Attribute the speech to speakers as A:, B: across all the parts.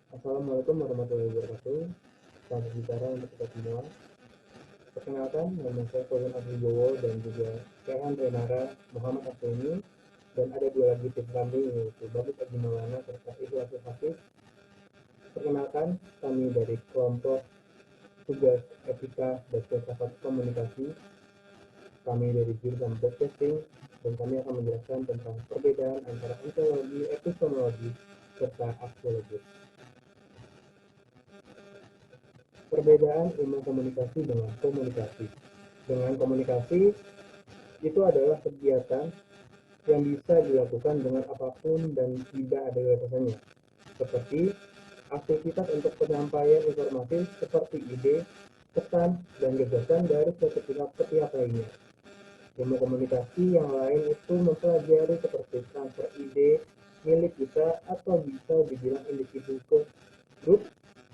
A: Assalamualaikum warahmatullahi wabarakatuh. Selamat bicara untuk kita semua. Perkenalkan, nama saya Fauzan Abdul dan juga Rehan Renara Muhammad Afeni, dan ada dua lagi tim kami yaitu Bagus Adi Maulana serta Ikhlas Hafiz. Perkenalkan, kami dari kelompok tugas etika dan filsafat komunikasi. Kami dari jurusan broadcasting dan kami akan menjelaskan tentang perbedaan antara ontologi, epistemologi, serta aksiologi. Perbedaan ilmu komunikasi dengan komunikasi. Dengan komunikasi, itu adalah kegiatan yang bisa dilakukan dengan apapun dan tidak ada batasannya, seperti aktivitas untuk penyampaian informasi seperti ide, pesan, dan gagasan dari suatu pihak ke pihak lainnya. Ilmu komunikasi yang lain itu mempelajari seperti transfer ide milik kita atau bisa dibilang individu ke grup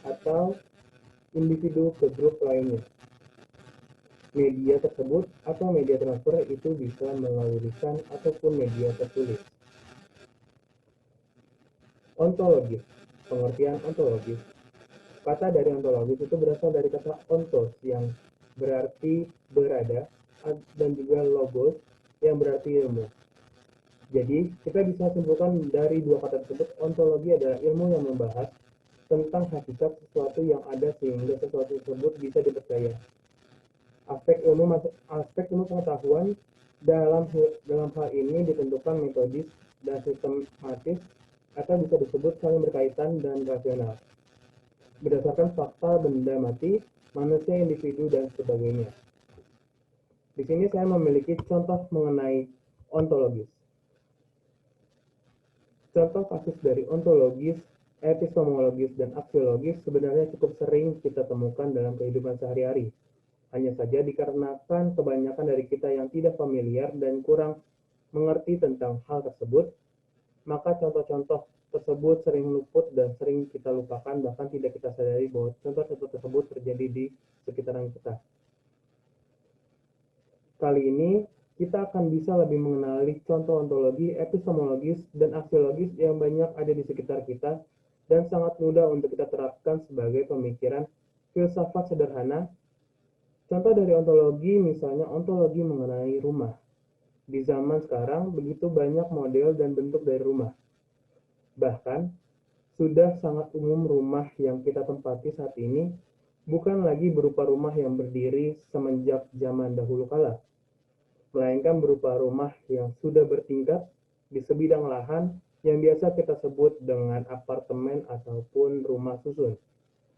A: atau individu ke grup lainnya. Media tersebut atau media transfer itu bisa melalui lisan ataupun media tertulis. Ontologis. Pengertian ontologis. Kata dari ontologis itu berasal dari kata ontos yang berarti berada dan juga logos yang berarti ilmu. Jadi, kita bisa simpulkan dari dua kata tersebut, ontologi adalah ilmu yang membahas tentang hakikat sesuatu yang ada sehingga sesuatu tersebut bisa dipercaya. Aspek ilmu pengetahuan dalam hal ini ditentukan metodis dan sistematis atau bisa disebut saling berkaitan dan rasional berdasarkan fakta benda mati, manusia, individu, dan sebagainya. Di sini saya memiliki contoh mengenai ontologis. Contoh kasus dari ontologis, epistemologis, dan aksiologis sebenarnya cukup sering kita temukan dalam kehidupan sehari-hari. Hanya saja dikarenakan kebanyakan dari kita yang tidak familiar dan kurang mengerti tentang hal tersebut, maka contoh-contoh tersebut sering luput dan sering kita lupakan, bahkan tidak kita sadari bahwa contoh-contoh tersebut terjadi di sekitaran kita. Kali ini kita akan bisa lebih mengenali contoh ontologi, epistemologis, dan aksiologis yang banyak ada di sekitar kita dan sangat mudah untuk kita terapkan sebagai pemikiran filsafat sederhana. Contoh dari ontologi misalnya ontologi mengenai rumah. Di zaman sekarang begitu banyak model dan bentuk dari rumah. Bahkan sudah sangat umum rumah yang kita tempati saat ini bukan lagi berupa rumah yang berdiri semenjak zaman dahulu kala, melainkan berupa rumah yang sudah bertingkat di sebidang lahan yang biasa kita sebut dengan apartemen ataupun rumah susun.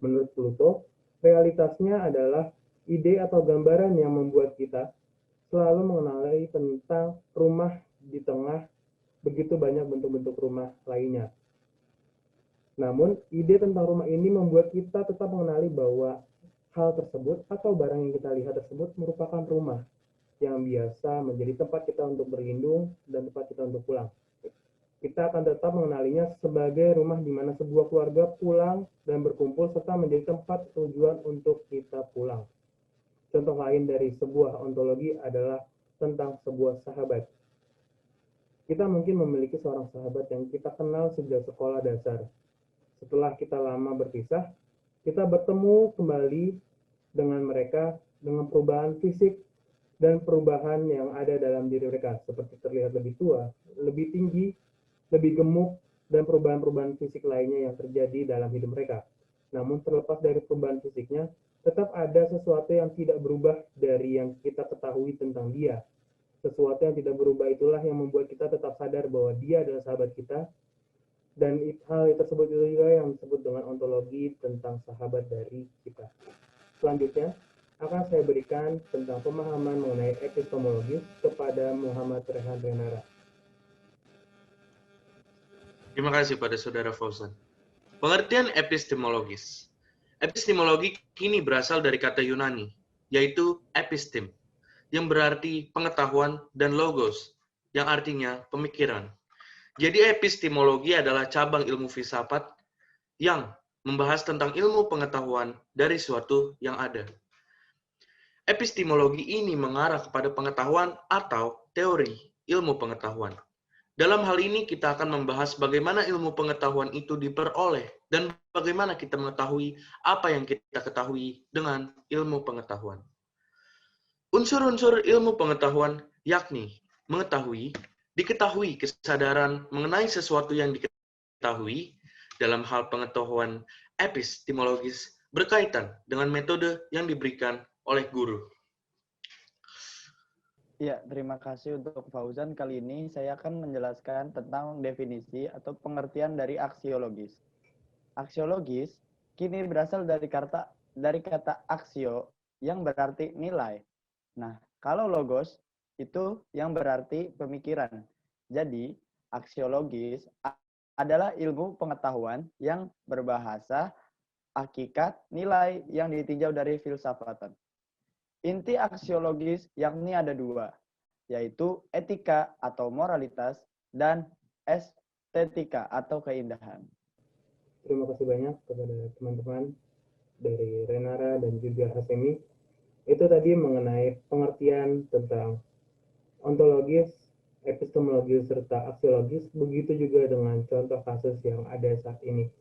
A: Menurut Pluto, realitasnya adalah ide atau gambaran yang membuat kita selalu mengenali tentang rumah di tengah begitu banyak bentuk-bentuk rumah lainnya. Namun, ide tentang rumah ini membuat kita tetap mengenali bahwa hal tersebut atau barang yang kita lihat tersebut merupakan rumah yang biasa menjadi tempat kita untuk berlindung dan tempat kita untuk pulang. Kita akan tetap mengenalinya sebagai rumah di mana sebuah keluarga pulang dan berkumpul serta menjadi tempat tujuan untuk kita pulang. Contoh lain dari sebuah ontologi adalah tentang sebuah sahabat. Kita mungkin memiliki seorang sahabat yang kita kenal sejak sekolah dasar. Setelah kita lama berpisah, kita bertemu kembali dengan mereka dengan perubahan fisik dan perubahan yang ada dalam diri mereka, seperti terlihat lebih tua, lebih tinggi, lebih gemuk, dan perubahan-perubahan fisik lainnya yang terjadi dalam hidup mereka. Namun terlepas dari perubahan fisiknya, tetap ada sesuatu yang tidak berubah dari yang kita ketahui tentang dia. Sesuatu yang tidak berubah itulah yang membuat kita tetap sadar bahwa dia adalah sahabat kita, dan hal tersebut itu juga yang disebut dengan ontologi tentang sahabat dari kita. Selanjutnya, akan saya berikan tentang pemahaman mengenai epistemologis kepada Muhammad Rehan Renara.
B: Terima kasih pada Saudara Fauzan. Pengertian epistemologis. Epistemologi kini berasal dari kata Yunani, yaitu epistem, yang berarti pengetahuan, dan logos, yang artinya pemikiran. Jadi epistemologi adalah cabang ilmu filsafat yang membahas tentang ilmu pengetahuan dari suatu yang ada. Epistemologi ini mengarah kepada pengetahuan atau teori ilmu pengetahuan. Dalam hal ini kita akan membahas bagaimana ilmu pengetahuan itu diperoleh dan bagaimana kita mengetahui apa yang kita ketahui dengan ilmu pengetahuan. Unsur-unsur ilmu pengetahuan yakni mengetahui, diketahui kesadaran mengenai sesuatu yang diketahui dalam hal pengetahuan epistemologis berkaitan dengan metode yang diberikan oleh guru.
C: Ya, terima kasih untuk Fauzan. Kali ini saya akan menjelaskan tentang definisi atau pengertian dari aksiologis. Aksiologis kini berasal dari kata aksio yang berarti nilai. Nah, kalau logos itu yang berarti pemikiran. Jadi, aksiologis adalah ilmu pengetahuan yang berbahasa hakikat nilai yang ditinjau dari filsafatan. Inti aksiologis yakni ada dua, yaitu etika atau moralitas dan estetika atau keindahan.
A: Terima kasih banyak kepada teman-teman dari Renara dan juga Hasemi. Itu tadi mengenai pengertian tentang ontologis, epistemologis, serta aksiologis, begitu juga dengan contoh kasus yang ada saat ini.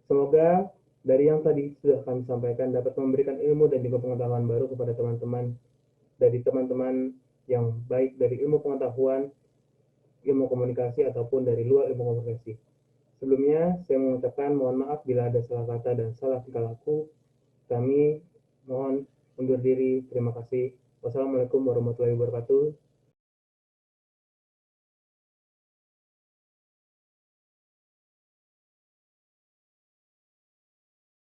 A: Semoga dari yang tadi sudah kami sampaikan dapat memberikan ilmu dan juga pengetahuan baru kepada teman-teman, dari teman-teman yang baik dari ilmu pengetahuan, ilmu komunikasi, ataupun dari luar ilmu komunikasi. Sebelumnya, saya mengucapkan mohon maaf bila ada salah kata dan salah tingkah laku. Kami mohon undur diri. Terima kasih. Wassalamualaikum warahmatullahi wabarakatuh.